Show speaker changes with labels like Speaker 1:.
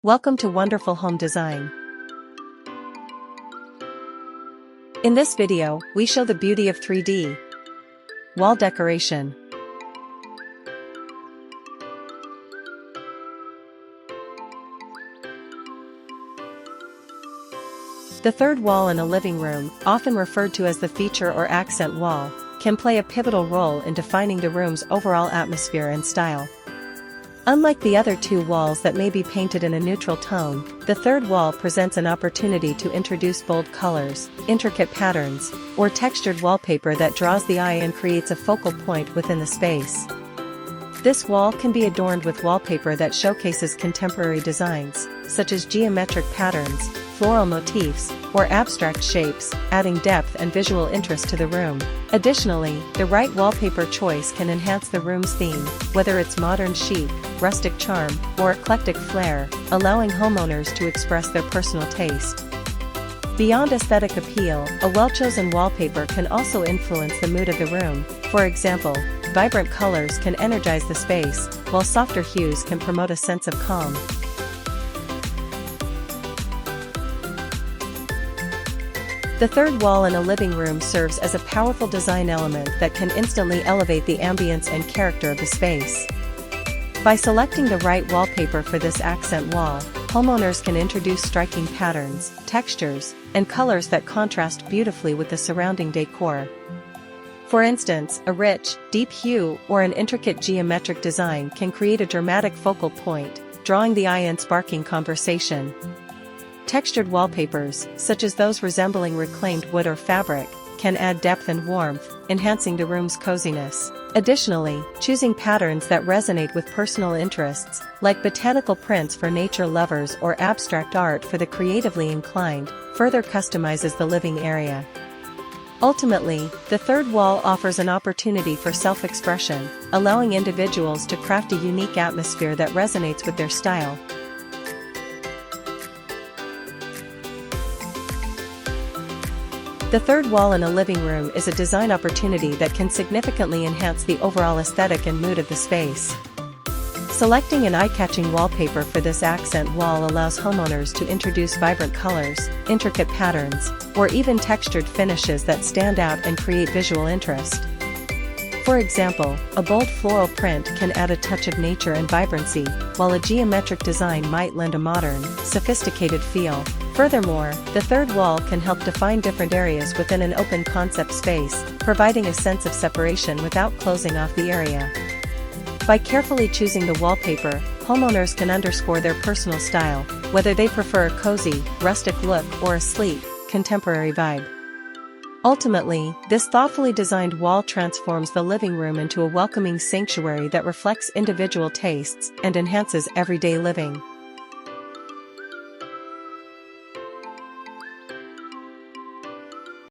Speaker 1: Welcome to Wonderful Home Design. In this video, we show the beauty of 3D wall decoration. The third wall in a living room, often referred to as the feature or accent wall, can play a pivotal role in defining the room's overall atmosphere and style. Unlike the other two walls that may be painted in a neutral tone, the third wall presents an opportunity to introduce bold colors, intricate patterns, or textured wallpaper that draws the eye and creates a focal point within the space. This wall can be adorned with wallpaper that showcases contemporary designs, such as geometric patterns, floral motifs, or abstract shapes, adding depth and visual interest to the room. Additionally, the right wallpaper choice can enhance the room's theme, whether it's modern chic, rustic charm, or eclectic flair, allowing homeowners to express their personal taste. Beyond aesthetic appeal, a well-chosen wallpaper can also influence the mood of the room. For example, vibrant colors can energize the space, while softer hues can promote a sense of calm. The third wall in a living room serves as a powerful design element that can instantly elevate the ambience and character of the space. By selecting the right wallpaper for this accent wall, homeowners can introduce striking patterns, textures, and colors that contrast beautifully with the surrounding decor. For instance, a rich, deep hue or an intricate geometric design can create a dramatic focal point, drawing the eye and sparking conversation. Textured wallpapers, such as those resembling reclaimed wood or fabric, can add depth and warmth, enhancing the room's coziness. Additionally, choosing patterns that resonate with personal interests, like botanical prints for nature lovers or abstract art for the creatively inclined, further customizes the living area. Ultimately, the third wall offers an opportunity for self-expression, allowing individuals to craft a unique atmosphere that resonates with their style. The third wall in a living room is a design opportunity that can significantly enhance the overall aesthetic and mood of the space. Selecting an eye-catching wallpaper for this accent wall allows homeowners to introduce vibrant colors, intricate patterns, or even textured finishes that stand out and create visual interest. For example, a bold floral print can add a touch of nature and vibrancy, while a geometric design might lend a modern, sophisticated feel. Furthermore, the third wall can help define different areas within an open concept space, providing a sense of separation without closing off the area. By carefully choosing the wallpaper, homeowners can underscore their personal style, whether they prefer a cozy, rustic look or a sleek, contemporary vibe. Ultimately, this thoughtfully designed wall transforms the living room into a welcoming sanctuary that reflects individual tastes and enhances everyday living.